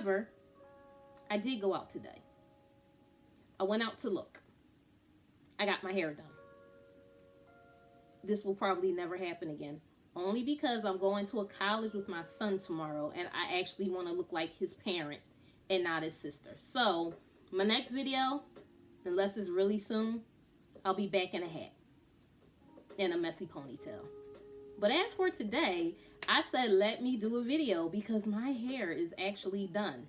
However, I did go out today. I went out to look. I got my hair done. This will probably never happen again. Only because I'm going to a college with my son tomorrow and I actually want to look like his parent and not his sister. So, my next video, unless it's really soon, I'll be back in a hat and a messy ponytail. But as for today, I said let me do a video because my hair is actually done.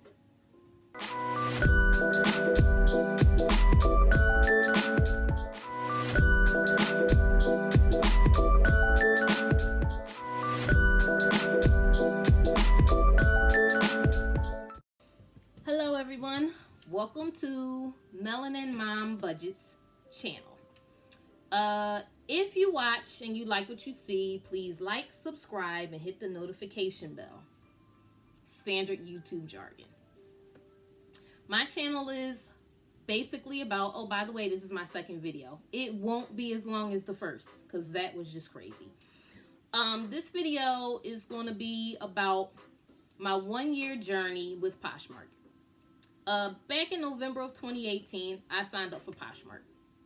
Hello everyone, welcome to Melanin Mom Budgets channel. If you watch and you like what you see, please like, subscribe, and hit the notification bell. Standard YouTube jargon. My channel is basically about, oh, by the way, this is my second video. It won't be as long as the first because that was just crazy. This video is going to be about my 1-year journey with Poshmark. Back in November of 2018, I signed up for Poshmark.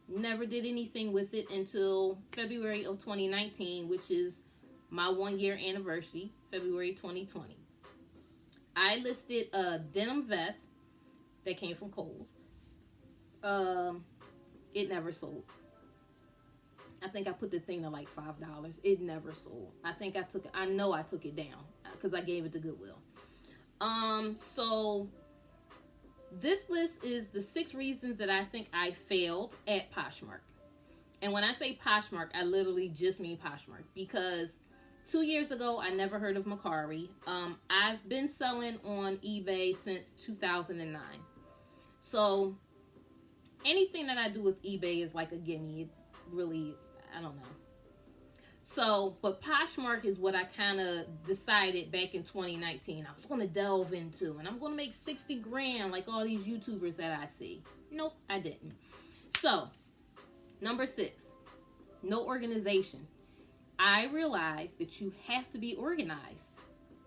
Never did anything with it until February of 2019, which is my 1-year anniversary, February 2020. I listed a denim vest that came from Kohl's. It never sold. I think I put the thing to like $5. It never sold. I know I took it down because I gave it to Goodwill. So this list is the 6 reasons that I think I failed at Poshmark. And when I say Poshmark, I literally just mean Poshmark because 2 years ago, I never heard of Macari. I've been selling on eBay since 2009. So anything that I do with eBay is like a gimme. It really, I don't know. So, but Poshmark is what I kind of decided back in 2019 I was going to delve into. And I'm going to make 60 grand like all these YouTubers that I see. Nope, I didn't. So, number 6, no organization. I realized that you have to be organized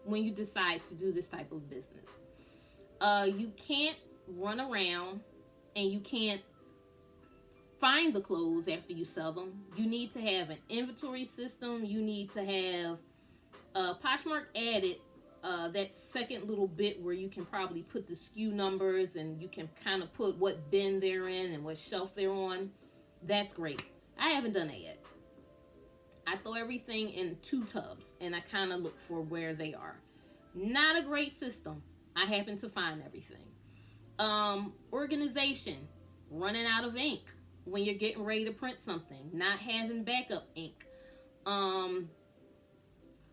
when you decide to do this type of business. You can't run around and you can't find the clothes after you sell them. You need to have an inventory system. You need to have Poshmark added that second little bit where you can probably put the SKU numbers and you can kind of put what bin they're in and what shelf they're on. That's great. I haven't done that yet. I throw everything in 2 tubs and I kind of look for where they are. Not a great system. I happen to find everything. Organization, running out of ink when you're getting ready to print something, not having backup ink,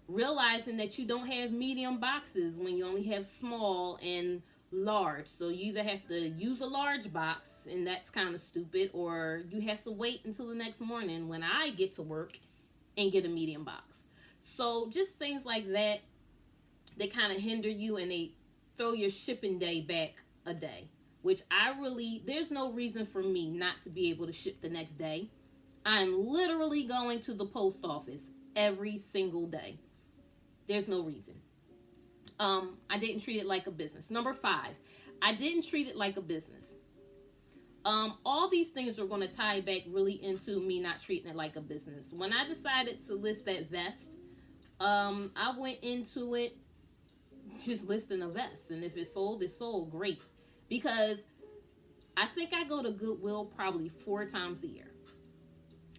realizing that you don't have medium boxes when you only have small and large. So you either have to use a large box, and that's kind of stupid, or you have to wait until the next morning when I get to work and get a medium box. So just things like that kind of hinder you, and they throw your shipping day back a day, which there's no reason for me not to be able to ship the next day. I'm literally going to the post office every single day. There's no reason. I didn't treat it like a business. Number 5, I didn't treat it like a business. All these things are going to tie back really into me not treating it like a business. When I decided to list that vest, I went into it just listing a vest. And if it sold, it sold. Great. Because I think I go to Goodwill probably 4 times a year.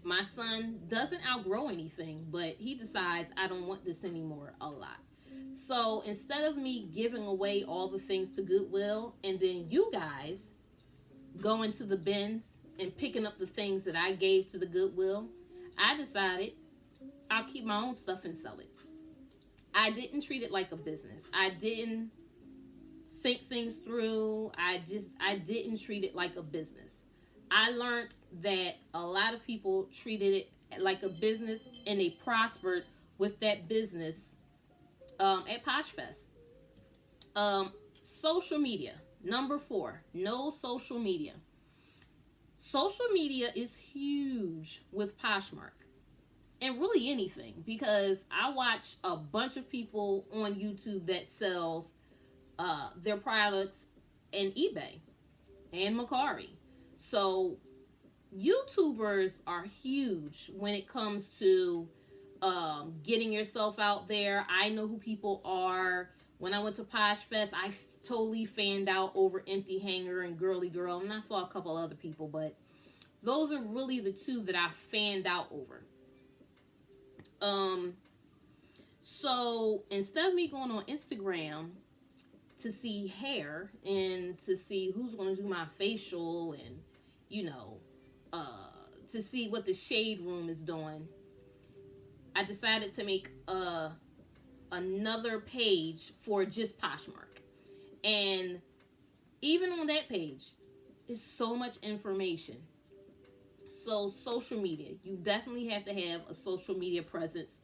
My son doesn't outgrow anything, but he decides I don't want this anymore a lot. So instead of me giving away all the things to Goodwill and then you guys going to the bins and picking up the things that I gave to the Goodwill, I decided I'll keep my own stuff and sell it. I didn't treat it like a business. I didn't think things through. I didn't treat it like a business. I learned that a lot of people treated it like a business and they prospered with that business at PoshFest. Social media. Number 4, no social media. Social media is huge with Poshmark. And really anything, because I watch a bunch of people on YouTube that sells their products in eBay and Mercari. So YouTubers are huge when it comes to getting yourself out there. I know who people are. When I went to Posh Fest, I totally fanned out over Empty Hanger and Girly Girl, and I saw a couple other people, but those are really the two that I fanned out over. So instead of me going on Instagram to see hair and to see who's going to do my facial and, you know, to see what the shade room is doing, I decided to make another page for just Poshmark. And even on that page, is so much information. So social media, you definitely have to have a social media presence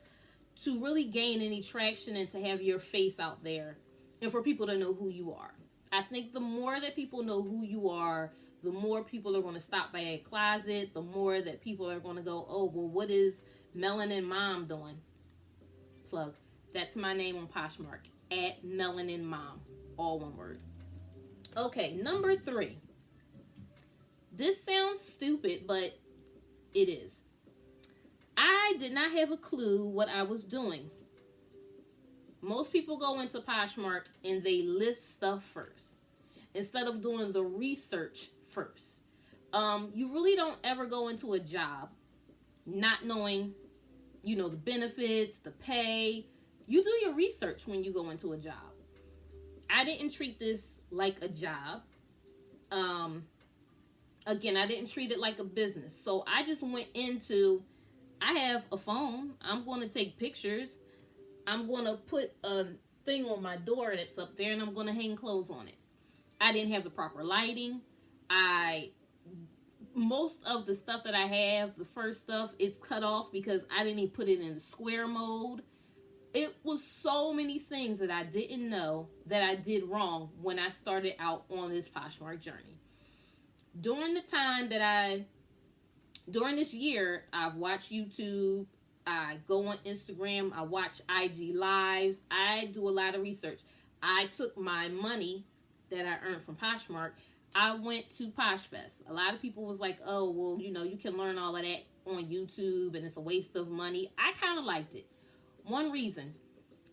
to really gain any traction and to have your face out there and for people to know who you are. I think the more that people know who you are, the more people are going to stop by a closet, the more that people are going to go, oh, well, what is Melanin Mom doing? Plug. That's my name on Poshmark, at Melanin Mom, all one word. Okay, number 3. This sounds stupid, but it is. I did not have a clue what I was doing. Most people go into Poshmark and they list stuff first instead of doing the research first. You really don't ever go into a job not knowing, you know, the benefits, the pay. You do your research when you go into a job. I didn't treat this like a job. Again, I didn't treat it like a business. So I just went into, I have a phone. I'm going to take pictures. I'm going to put a thing on my door that's up there and I'm going to hang clothes on it. I didn't have the proper lighting. Most of the stuff that I have, the first stuff, is cut off because I didn't even put it in the square mode. It was so many things that I didn't know that I did wrong when I started out on this Poshmark journey. During the time that during this year, I've watched YouTube, I go on Instagram, I watch IG Lives, I do a lot of research. I took my money that I earned from Poshmark, I went to Posh Fest. A lot of people was like, oh, well, you know, you can learn all of that on YouTube and it's a waste of money. I kind of liked it. One reason,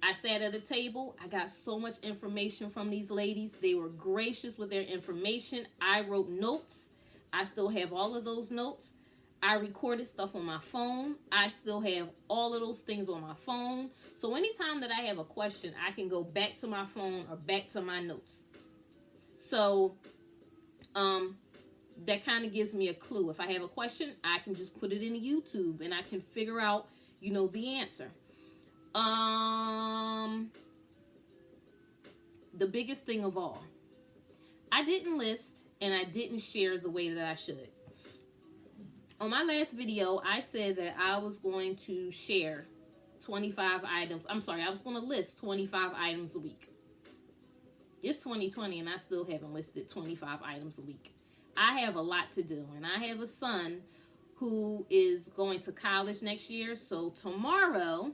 I sat at a table. I got so much information from these ladies. They were gracious with their information. I wrote notes. I still have all of those notes. I recorded stuff on my phone. I still have all of those things on my phone. So anytime that I have a question, I can go back to my phone or back to my notes. So that kind of gives me a clue. If I have a question, I can just put it into YouTube and I can figure out, you know, the answer. The biggest thing of all, I didn't list and I didn't share the way that I should. On my last video, I said that I was going to share 25 items. I'm sorry, I was going to list 25 items a week. It's 2020 and I still haven't listed 25 items a week. I have a lot to do and I have a son who is going to college next year. So tomorrow,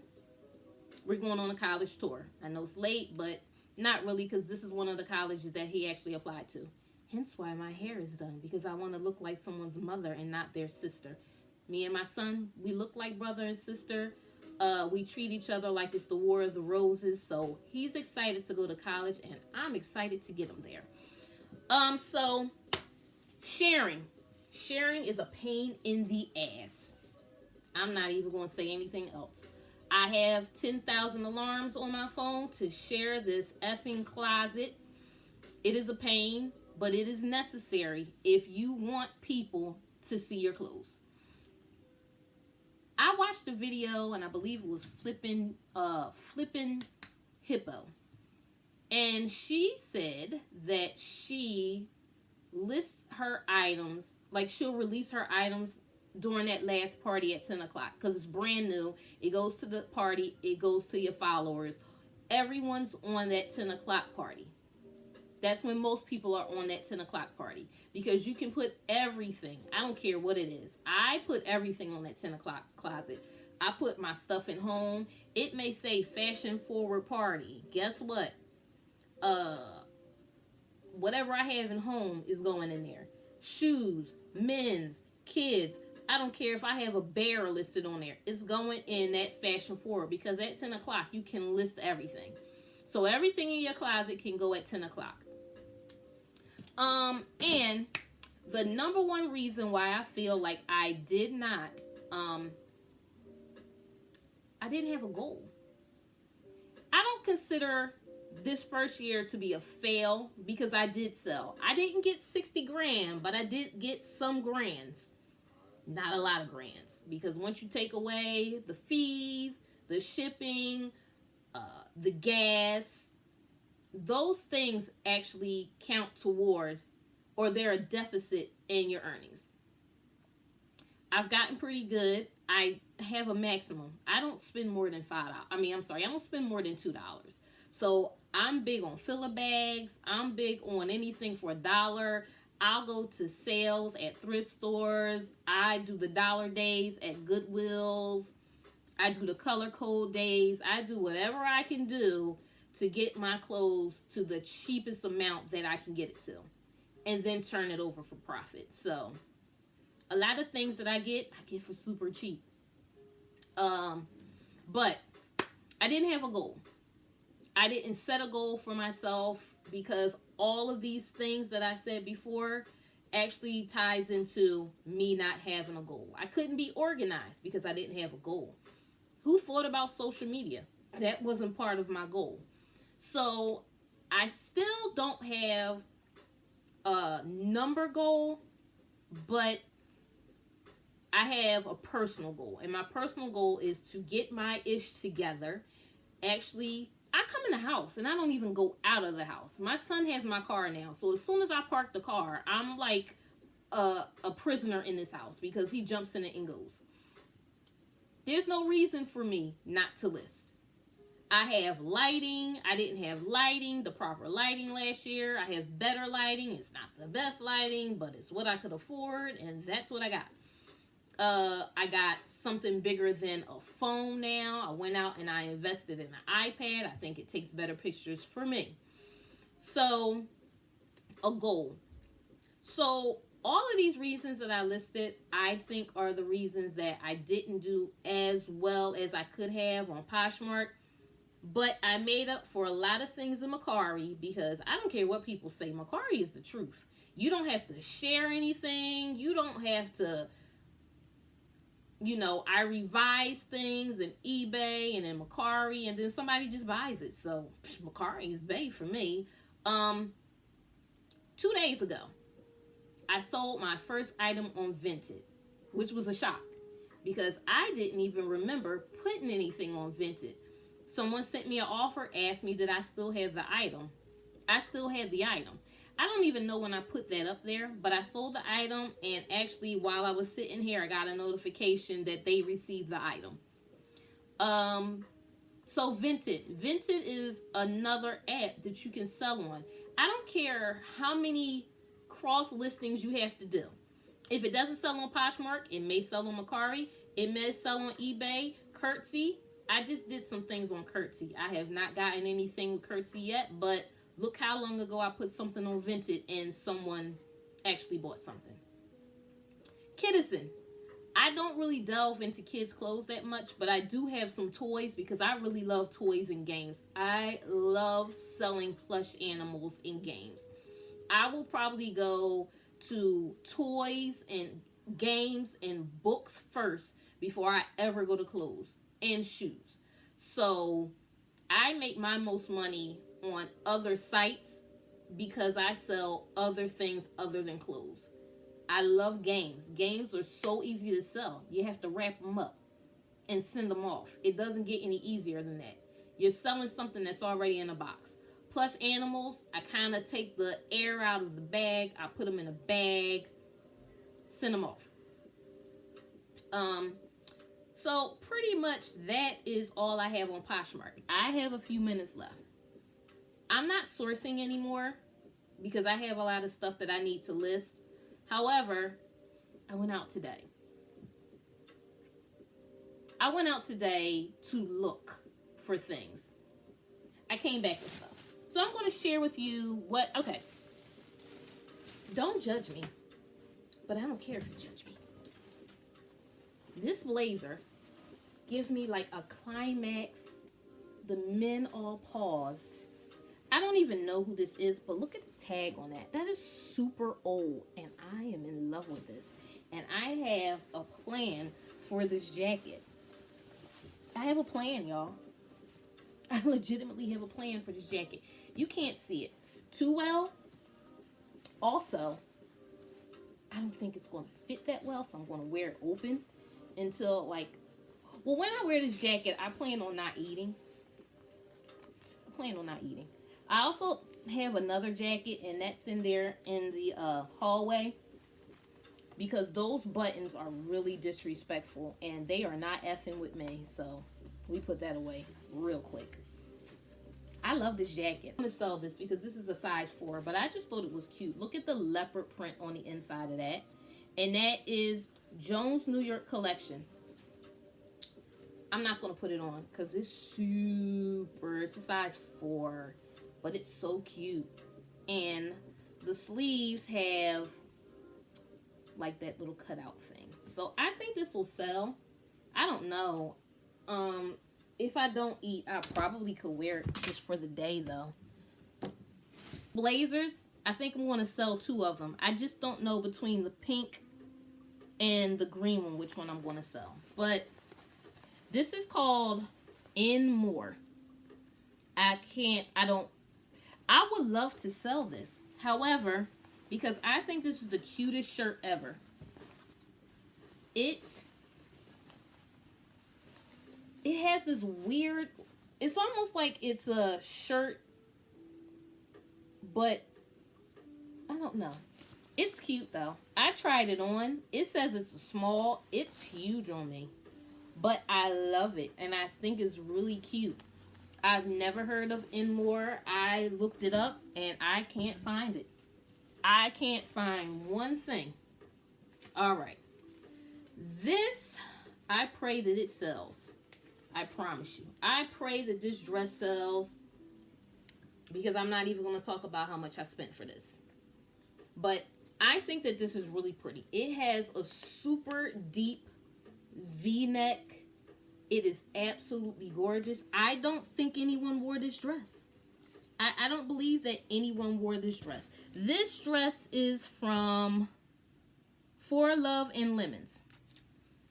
we're going on a college tour. I know it's late, but not really, because this is one of the colleges that he actually applied to. Hence why my hair is done, because I want to look like someone's mother and not their sister. Me and my son, we look like brother and sister. We treat each other like it's the War of the Roses. So he's excited to go to college, and I'm excited to get him there. So sharing. Sharing is a pain in the ass. I'm not even going to say anything else. I have 10,000 alarms on my phone to share this effing closet. It is a pain, but it is necessary if you want people to see your clothes. I watched a video, and I believe it was Flippin' Hippo. And she said that she lists her items, like she'll release her items during that last party at 10 o'clock because it's brand new. It goes to the party. It goes to your followers. Everyone's on that 10 o'clock party. That's when most people are on that 10 o'clock party because you can put everything. I don't care what it is. I put everything on that 10 o'clock closet. I put my stuff in home. It may say fashion forward party. Guess what? whatever I have in home is going in there. Shoes, men's, kids. I don't care if I have a bear listed on there. It's going in that fashion forward, because at 10 o'clock, you can list everything. So everything in your closet can go at 10 o'clock. And the number one reason why I feel like I didn't have a goal. I don't consider this first year to be a fail, because I did sell. I didn't get 60 grand, but I did get some grands. Not a lot of grands, because once you take away the fees, the shipping, the gas, those things actually count towards, or they're a deficit in your earnings. I've gotten pretty good. I have a maximum. I don't spend more than $5. I don't spend more than $2. So I'm big on filler bags. I'm big on anything for $1. I'll go to sales at thrift stores. I do the dollar days at Goodwills. I do the color code days. I do whatever I can do to get my clothes to the cheapest amount that I can get it to, and then turn it over for profit. So a lot of things that I get for super cheap. But I didn't have a goal. I didn't set a goal for myself, because all of these things that I said before actually ties into me not having a goal. I couldn't be organized because I didn't have a goal. Who thought about social media? That wasn't part of my goal. So I still don't have a number goal, but I have a personal goal. And my personal goal is to get my ish together. Actually, I come in the house and I don't even go out of the house. My son has my car now. So as soon as I park the car, I'm like a prisoner in this house, because he jumps in it and goes. There's no reason for me not to list. I have lighting. I didn't have lighting, the proper lighting last year. I have better lighting. It's not the best lighting, but it's what I could afford, and that's what I got. I got something bigger than a phone now. I went out and I invested in an iPad. I think it takes better pictures for me. So, a goal. So, all of these reasons that I listed, I think are the reasons that I didn't do as well as I could have on Poshmark. But I made up for a lot of things in Mercari, because I don't care what people say. Mercari is the truth. You don't have to share anything. You don't have to, I revise things in eBay and in Mercari, and then somebody just buys it. So Mercari is bae for me. 2 days ago, I sold my first item on Vinted, which was a shock, because I didn't even remember putting anything on Vinted. Someone sent me an offer, asked me did I still have the item. I still had the item. I don't even know when I put that up there, but I sold the item, and actually while I was sitting here, I got a notification that they received the item. So Vinted is another app that you can sell on. I don't care how many cross listings you have to do. If it doesn't sell on Poshmark, it may sell on Mercari, it may sell on eBay, Curtsy. I just did some things on Curtsy. I have not gotten anything with Curtsy yet, but look how long ago I put something on Vinted and someone actually bought something. Kiddison. I don't really delve into kids' clothes that much, but I do have some toys, because I really love toys and games. I love selling plush animals in games. I will probably go to toys and games and books first before I ever go to clothes and shoes. So I make my most money on other sites, because I sell other things other than clothes. I love games. Games are so easy to sell. You have to wrap them up and send them off. It doesn't get any easier than that. You're selling something that's already in a box. Plush animals, I kind of take the air out of the bag. I put them in a bag, send them off. So pretty much that is all I have on Poshmark. I have a few minutes left. I'm not sourcing anymore, because I have a lot of stuff that I need to list. However, I went out today. I went out today to look for things. I came back with stuff. So I'm going to share with you Don't judge me, but I don't care if you judge me. This blazer gives me like a climax. The men all paused. I don't even know who this is, but look at the tag on that. That is super old, and I am in love with this. And I have a plan for this jacket. I have a plan, y'all. I legitimately have a plan for this jacket. You can't see it too well. Also, I don't think it's going to fit that well, so I'm going to wear it open until, like, well, when I wear this jacket, I plan on not eating. I also have another jacket, and that's in there in the hallway, because those buttons are really disrespectful, and they are not effing with me, so we put that away real quick. I love this jacket. I'm going to sell this because this is a size 4, but I just thought it was cute. Look at the leopard print on the inside of that, and that is Jones New York collection. I'm not going to put it on because it's a size 4, but it's so cute. And the sleeves have like that little cutout thing. So I think this will sell. I don't know. If I don't eat, I probably could wear it just for the day though. Blazers, I think I'm going to sell 2 of them. I just don't know between the pink and the green one which one I'm going to sell. But this is called In More. I would love to sell this. However, because I think this is the cutest shirt ever. It has this weird, it's almost like it's a shirt, but I don't know. It's cute though. I tried it on. It says it's a small. It's huge on me. But I love it, and I think it's really cute. I've never heard of In More. I looked it up, and I can't find it. I can't find one thing. All right. This, I pray that it sells. I promise you. I pray that this dress sells, because I'm not even going to talk about how much I spent for this. But I think that this is really pretty. It has a super deep V-neck. It is absolutely gorgeous. I don't think anyone wore this dress. I don't believe that anyone wore this dress. This dress is from For Love and Lemons.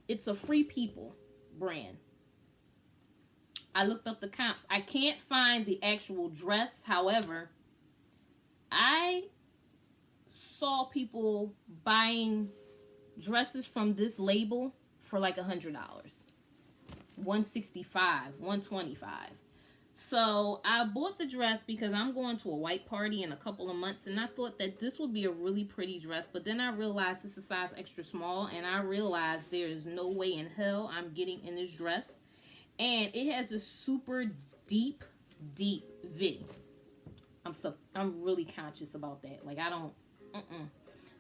It's a Free People brand. I looked up the comps. I can't find the actual dress. However, I saw people buying dresses from this label for like $100, $165, $125. So I bought the dress because I'm going to a white party in a couple of months, and I thought that this would be a really pretty dress. But then I realized it's a size extra small, and I realized there is no way in hell I'm getting in this dress. And it has a super deep V. I'm really conscious about that. Like, I don't.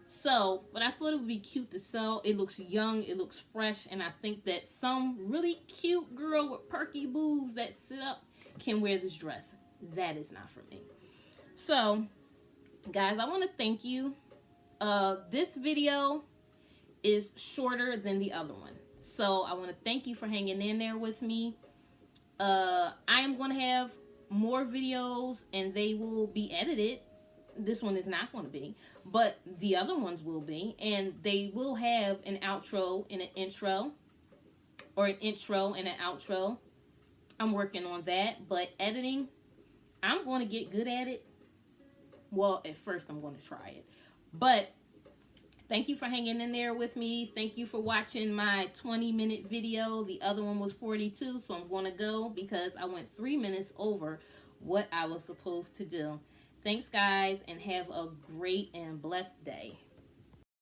So, but I thought it would be cute to sell. It looks young, it looks fresh, and I think that some really cute girl with perky boobs that sit up can wear this dress. That is not for me. So, guys, I want to thank you. This video is shorter than the other one. So, I want to thank you for hanging in there with me. I am going to have more videos, and they will be edited. This one is not going to be, but the other ones will be, and they will have an outro and an intro, or an intro and an outro. I'm working on that, but editing, I'm going to get good at it. Well, at first I'm going to try it, but thank you for hanging in there with me. Thank you for watching my 20-minute video. The other one was 42, so I'm going to go because I went 3 minutes over what I was supposed to do. Thanks, guys, and have a great and blessed day.